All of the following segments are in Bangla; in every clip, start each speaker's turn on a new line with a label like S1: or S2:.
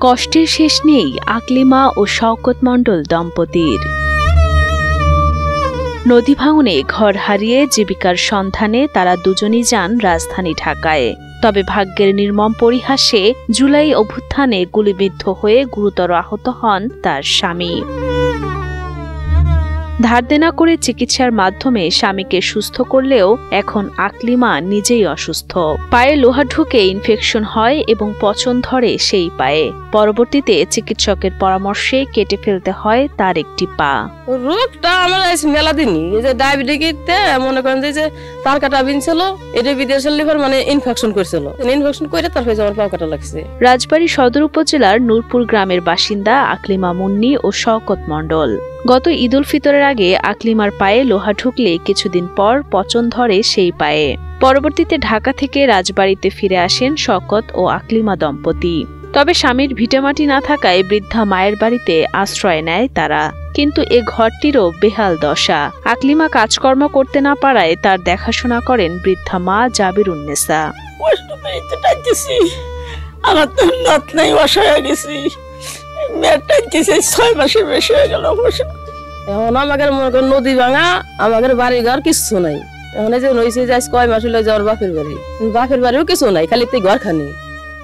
S1: কষ্টের শেষ নেই আকলিমা ও শওকত মণ্ডল দম্পতির। নদী ভাঙনে ঘর হারিয়ে জীবিকার সন্ধানে তারা দুজনই যান রাজধানী ঢাকায়। তবে ভাগ্যের নির্মম পরিহাসে জুলাই অভ্যুত্থানে গুলিবিদ্ধ হয়ে গুরুতর আহত হন তার স্বামী। ধার দেনা করে চিকিৎসার মাধ্যমে স্বামীকে সুস্থ করলেও এখন আকলিমা নিজেই অসুস্থ। পায়ে লোহা ঢুকে ইনফেকশন হয় এবং পচন ধরে সেই পায়ে। পরবর্তীতে চিকিৎসকের পরামর্শে কেটে ফেলতে হয় তার একটি পা।
S2: রোগটা আমার মেলা দিনই, এই যে ডায়াবেটিসে মনে করেন যে তার কাটা বিনছিল, এটা বিদেশের লিভার মানে ইনফেকশন করছিল, ইনফেকশন করে তার হয়ে আমার পা কাটা লাগছে।
S1: রাজবাড়ী সদর উপজেলার নূরপুর গ্রামের বাসিন্দা আকলিমা মুন্নি ও শওকত মণ্ডল। গত ঈদ উল ফিতরের আগে আকলিমার পায়ে লোহা ঢুকলে কিছুদিন পর পচন ধরে সেই পায়ে। পরবর্তীতে ঢাকা থেকে রাজবাড়ীতে ফিরে আসেন শওকত ও আকলিমা দম্পতি। তবে স্বামীর ভিটেমাটি না থাকায় বৃদ্ধা মায়ের বাড়িতে আশ্রয় নেয় তারা। কিন্তু এ ঘরটিরও বেহাল দশা। আকলিমা কাজকর্ম করতে না পারায় তার দেখাশোনা করেন বৃদ্ধা মা জাবিরুন্নেসা।
S2: আমার তো নাত নাই, অসহায় গেছি, মেয়েটা গেছে 6 মাসের বেশি হয়ে গেল। এখন আমাদের মনে করেন নদী ভাঙা, আমাদের বাড়ি ঘর কিছু নাই। এখন এই যে নইছে যে 6 মাস হলে যাওয়ার বাপের বাড়ি, বাপের বাড়িও কিছু নাই, খালি তুই ঘর খানি,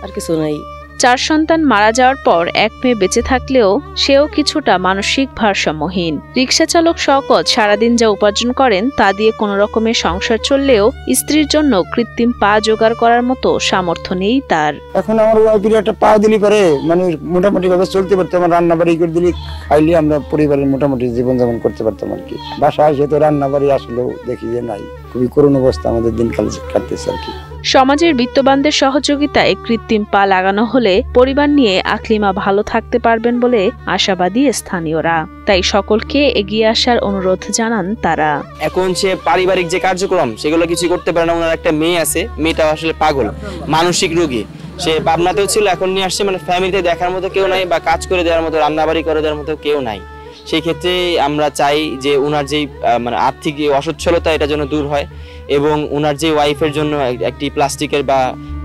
S2: আর কিছু নাই।
S1: 4 সন্তান মারা যাওয়ার পর এক মেয়ে বেঁচে থাকলেও সেও কিছুটা মানসিক ভারসাম্যহীন। রিকশা চালক শওকত সারাদিন যা উপার্জন করেন তা দিয়ে কোনো রকমের সংসার চললেও স্ত্রীর জন্য কৃত্রিম পা জোগাড় করার মতো সামর্থ্য নেই তার।
S3: এখন আমার ওয়াইফের একটা পা দিলি পারে মানে মোটামুটি ভাবে চলতে পারতাম, রান্না বাড়ি করে দিলি খাইলে আমরা পরিবারের মোটামুটি জীবনযাপন করতে পারতাম আর কি। বাসায় এসে তো রান্না বাড়ি আসলেও দেখি যে নাই, খুবই করুণ অবস্থা আমাদের দিনকাল কাটতেছে আর কি।
S1: সমাজের বিত্তবানদের সহযোগিতায় কৃত্রিম পা লাগানো হলে পরিবার নিয়ে আকলিমা ভালো থাকতে পারবেন বলে আশাবাদী স্থানীয়রা। তাই সকলকে এগিয়ে আসার অনুরোধ জানান তারা।
S4: এখন সে পারিবারিক যে কার্যক্রম সেগুলো কিছু করতে পারে না। ওনার একটা মেয়ে আছে, মেয়েটা আসলে পাগল, মানসিক রোগী। সে পাবনাতেও ছিল, এখন নিয়ে আসছে, মানে ফ্যামিলিতে দেখার মতো কেউ নাই বা কাজ করে দেওয়ার মতো, রান্নাবাড়ি করে দেওয়ার মতো কেউ নাই। সেই ক্ষেত্রে আমরা চাই যে ওনার যেই মানে আর্থিক অসচ্ছলতা এটা যেন দূর হয়, এবং ওনার যে ওয়াইফের জন্য একটি প্লাস্টিকের বা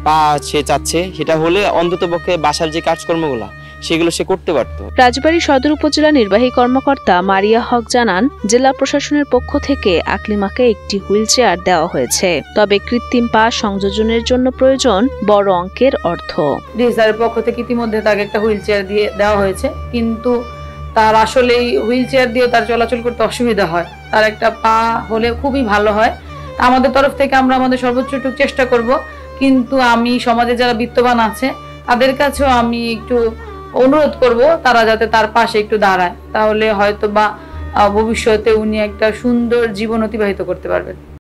S4: পা সে চাচ্ছে, সেটা হলে অন্তত পক্ষে বাসার যে কাজকর্মগুলো সেগুলো সে করতে পারত।
S1: রাজবাড়ী সদর উপজেলা নির্বাহী কর্মকর্তা মারিয়া হক জানান, জেলা প্রশাসনের পক্ষ থেকে আকলিমাকে একটি হুইল চেয়ার দেওয়া হয়েছে। তবে কৃত্রিম পা সংযোজনের জন্য প্রয়োজন বড় অঙ্কের অর্থ।
S5: ডিএসআর পক্ষ থেকে ইতিমধ্যে তাকে একটা হুইল চেয়ার দিয়ে দেওয়া হয়েছে, কিন্তু তার আসলে হুইল চেয়ার দিয়ে তার চলাচল করতে অসুবিধা হয়। তার একটা পা হলে খুবই ভালো হয়। আমাদের তরফ থেকে আমরা আমাদের সর্বোচ্চটুকু চেষ্টা করব, কিন্তু আমি সমাজে যারা বিত্তবান আছে তাদের কাছেও আমি একটু অনুরোধ করব তারা যাতে তার পাশে একটু দাঁড়ায়, তাহলে হয়তো বা ভবিষ্যতে উনি একটা সুন্দর জীবন অতিবাহিত করতে পারবেন।